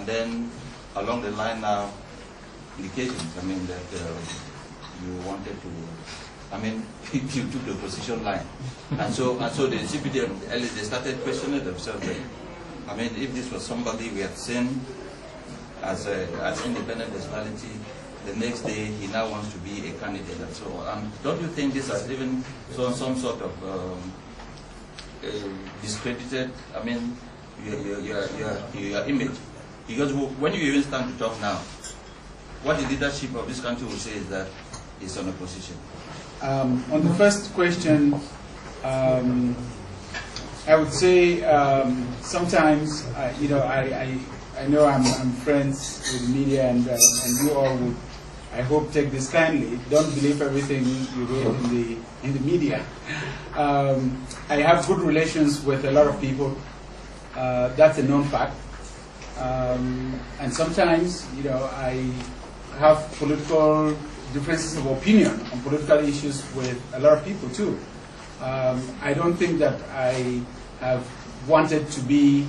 and then along the line now, indications, I mean, that you wanted to, I mean, you took the opposition line. And so the CPDM, they started questioning themselves. I mean, if this was somebody we had seen as independent personality, the next day he now wants to be a candidate and so on. Don't you think this has even some sort of discredited, I mean, your image? Because when you even stand to talk now, what the leadership of this country will say is that it's on opposition. On the first question, I would say sometimes, you know, I know I'm friends with the media, and you all would, I hope, take this kindly. Don't believe everything you read in the media. I have good relations with a lot of people. That's a known fact. And sometimes, you know, I have political differences of opinion on political issues with a lot of people too. I don't think that I have wanted to be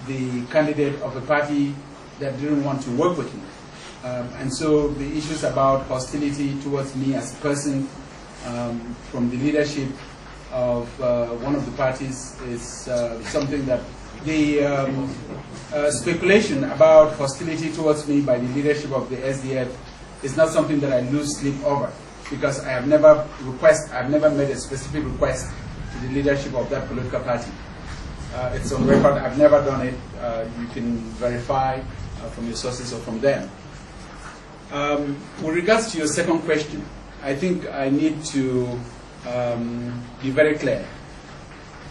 the candidate of a party that didn't want to work with me. And so the issues about hostility towards me as a person from the leadership of one of the parties is something that the speculation about hostility towards me by the leadership of the SDF is not something that I lose sleep over, because I have never made a specific request to the leadership of that political party. It's on record. I've never done it. You can verify from your sources or from them. With regards to your second question, I think I need to be very clear.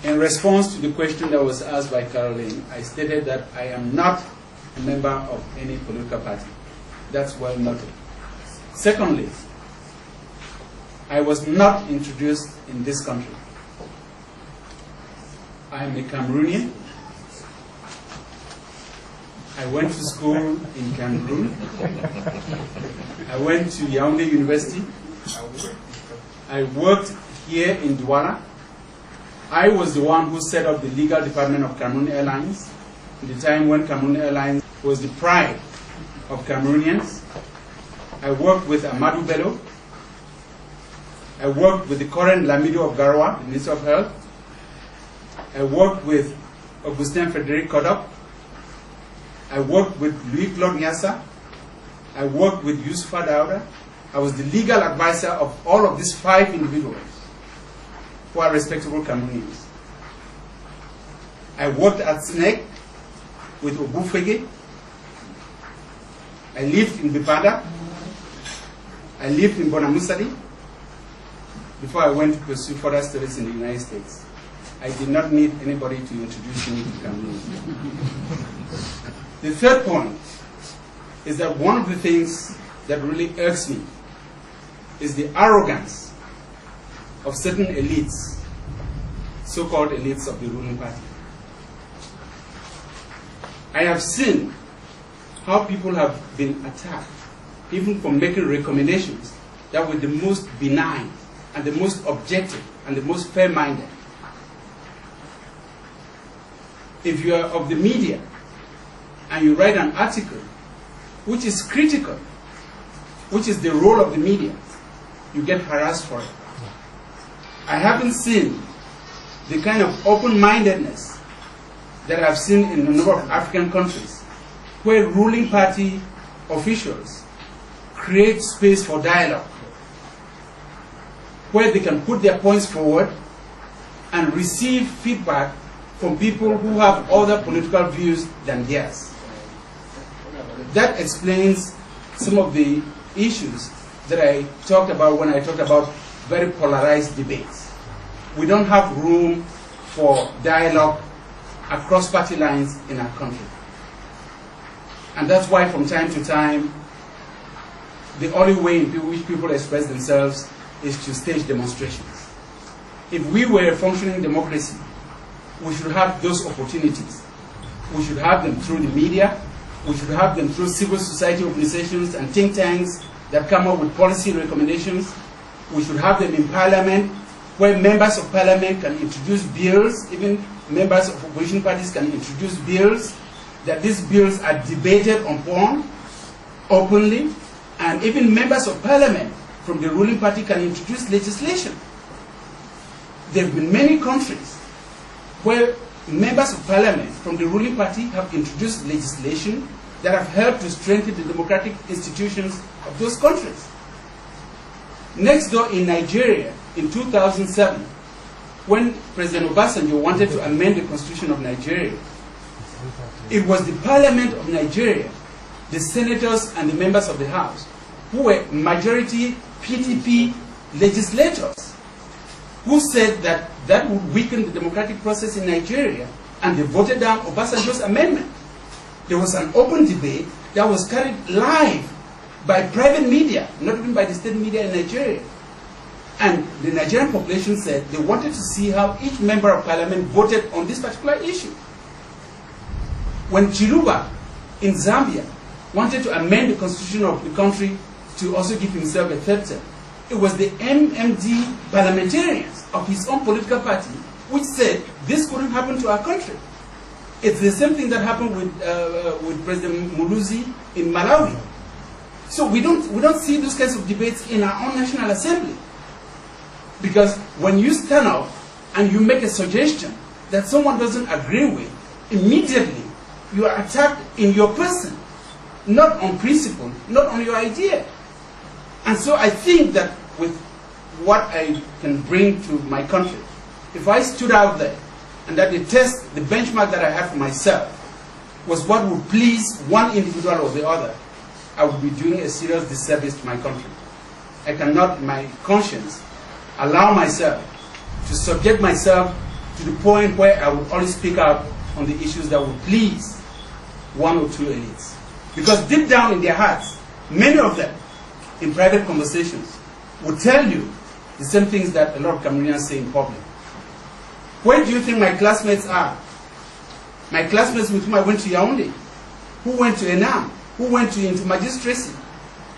In response to the question that was asked by Caroline, I stated that I am not a member of any political party. That's well noted. Secondly, I was not introduced in this country. I am a Cameroonian. I went to school in Cameroon. I went to Yaoundé University. I worked here in Douala. I was the one who set up the legal department of Cameroon Airlines at the time when Cameroon Airlines was the pride of Cameroonians. I worked with Amadou Bello. I worked with the current Lamido of Garoua, the Minister of Health. I worked with Augustin Frédéric Kodok. I worked with Louis-Claude Nyassa. I worked with Youssoufa Daouda. I was the legal advisor of all of these 5 individuals who are respectable Cameroonians. I worked at SNEC with Obufege. I lived in Bipanda. I lived in Bonamusadi before I went to pursue further studies in the United States. I did not need anybody to introduce me to Cameroon. The third point is that one of the things that really irks me is the arrogance of certain elites, so-called elites of the ruling party. I have seen how people have been attacked, even for making recommendations that were the most benign and the most objective and the most fair-minded. If you are of the media and you write an article which is critical, which is the role of the media, you get harassed for it. I haven't seen the kind of open-mindedness that I've seen in a number of African countries, where ruling party officials create space for dialogue, where they can put their points forward and receive feedback from people who have other political views than theirs. That explains some of the issues that I talked about when I talked about very polarized debates. We don't have room for dialogue across party lines in our country. And that's why from time to time, the only way in which people express themselves is to stage demonstrations. If we were a functioning democracy, we should have those opportunities. We should have them through the media. We should have them through civil society organizations and think tanks that come up with policy recommendations. We should have them in parliament, where members of parliament can introduce bills, even members of opposition parties can introduce bills. that these bills are debated upon openly, and even members of parliament from the ruling party can introduce legislation. There have been many countries where members of parliament from the ruling party have introduced legislation that have helped to strengthen the democratic institutions of those countries. Next door in Nigeria, in 2007, when President Obasanjo wanted to amend the constitution of Nigeria, it was the parliament of Nigeria, the senators and the members of the House, who were majority PDP legislators, who said that that would weaken the democratic process in Nigeria, and they voted down Obasanjo's amendment. There was an open debate that was carried live by private media, not even by the state media in Nigeria. And the Nigerian population said they wanted to see how each member of parliament voted on this particular issue. When Chiluba in Zambia wanted to amend the constitution of the country to also give himself a third term, it was the MMD parliamentarians of his own political party which said this couldn't happen to our country. It's the same thing that happened with President Muluzi in Malawi. So we don't see those kinds of debates in our own National Assembly. Because when you stand up and you make a suggestion that someone doesn't agree with, immediately you are attacked in your person, not on principle, not on your idea. And so I think that with what I can bring to my country, if I stood out there and that the test, the benchmark that I had for myself was what would please one individual or the other, I would be doing a serious disservice to my country. I cannot, in my conscience, allow myself to subject myself to the point where I would only speak out on the issues that would please one or two elites. Because deep down in their hearts, many of them, in private conversations, would tell you the same things that a lot of Cameroonians say in public. Where do you think my classmates are? My classmates with whom I went to Yaoundé, who went to Enam, who went into magistracy,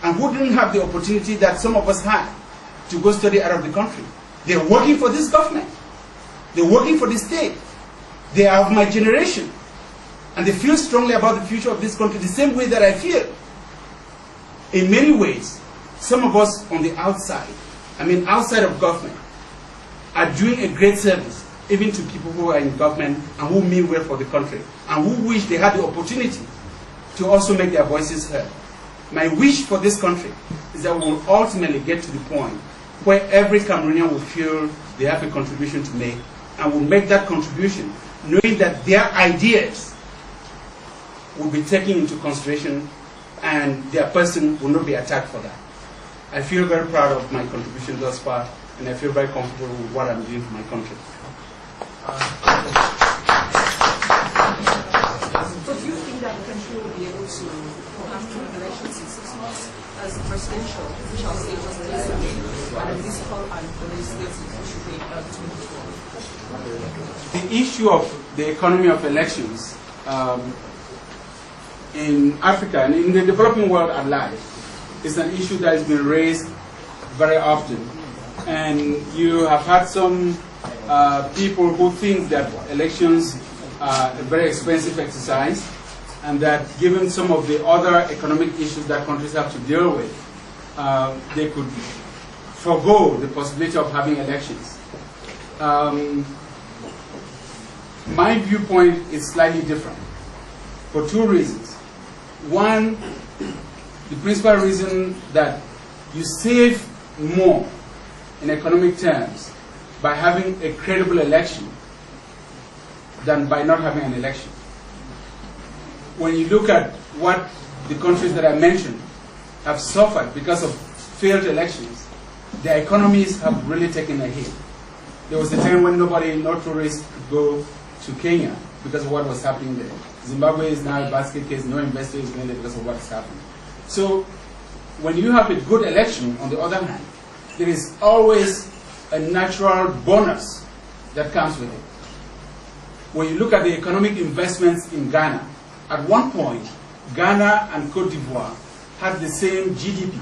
and who didn't have the opportunity that some of us had to go study out of the country. They're working for this government. They're working for the state. They are of my generation. And they feel strongly about the future of this country the same way that I feel. In many ways, some of us on the outside, outside of government, are doing a great service, even to people who are in government and who mean well for the country, and who wish they had the opportunity to also make their voices heard. My wish for this country is that we will ultimately get to the point where every Cameroonian will feel they have a contribution to make, and will make that contribution knowing that their ideas will be taken into consideration and their person will not be attacked for that. I feel very proud of my contribution thus far, and I feel very comfortable with what I'm doing for my country. So do you think that the country will be able to have two elections in 6 months as presidential, which I'll say was and a municipal and the legislative should be 2024? The issue of the economy of elections in Africa and in the developing world at large is an issue that has been raised very often. And you have had some people who think that elections are a very expensive exercise, and that given some of the other economic issues that countries have to deal with, they could forego the possibility of having elections. My viewpoint is slightly different for two reasons. One, the principal reason that you save more in economic terms by having a credible election than by not having an election. When you look at what the countries that I mentioned have suffered because of failed elections, their economies have really taken a hit. There was a time when no tourists could go to Kenya because of what was happening there. Zimbabwe is now a basket case, no investor is going there because of what is happening. So when you have a good election, on the other hand, there is always a natural bonus that comes with it. When you look at the economic investments in Ghana, at one point, Ghana and Cote d'Ivoire had the same GDP.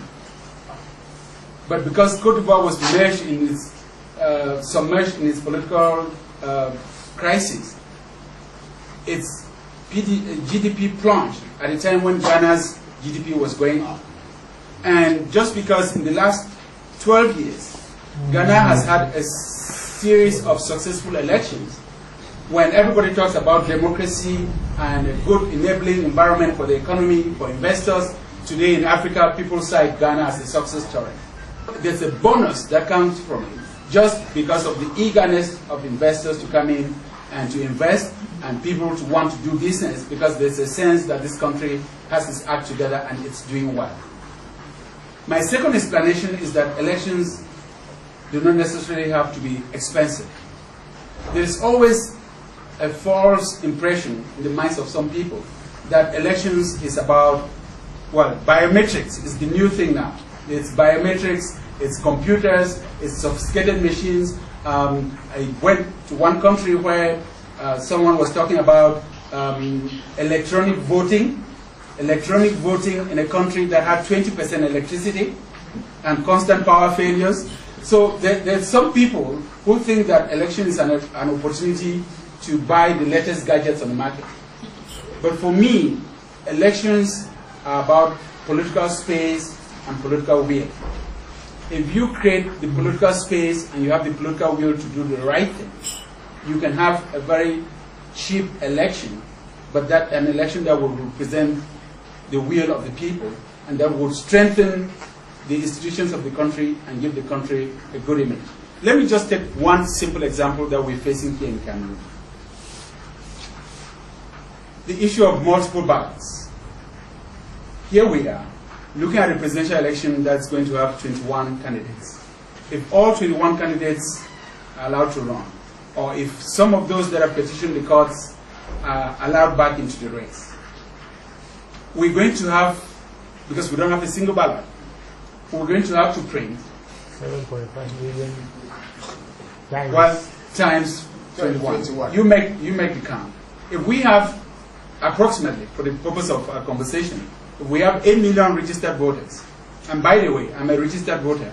But because Cote d'Ivoire was submerged in its political crisis, its GDP plunged at a time when Ghana's GDP was going up. And just because in the last 12 years, Ghana has had a series of successful elections, when everybody talks about democracy and a good enabling environment for the economy, for investors, today in Africa, people cite Ghana as a success story. There's a bonus that comes from it, just because of the eagerness of investors to come in and to invest, and people to want to do business, because there's a sense that this country has its act together and it's doing well. My second explanation is that elections do not necessarily have to be expensive. There's always a false impression in the minds of some people that elections is about, well, biometrics is the new thing now. It's biometrics, it's computers, it's sophisticated machines. I went to one country where someone was talking about electronic voting in a country that had 20% electricity and constant power failures. So there's some people who think that election is an opportunity to buy the latest gadgets on the market. But for me, elections are about political space and political will. If you create the political space and you have the political will to do the right thing, you can have a very cheap election, but an election that will represent the will of the people and that will strengthen the institutions of the country and give the country a good image. Let me just take one simple example that we're facing here in Cameroon. The issue of multiple ballots. Here we are, looking at a presidential election that's going to have 21 candidates. If all 21 candidates are allowed to run, or if some of those that have petitioned the courts are allowed back into the race, we're going to have, because we don't have a single ballot, we're going to have to print 7.5 million times 21. You make the count. If we have approximately, for the purpose of our conversation, if we have 8 million registered voters, and by the way, I'm a registered voter,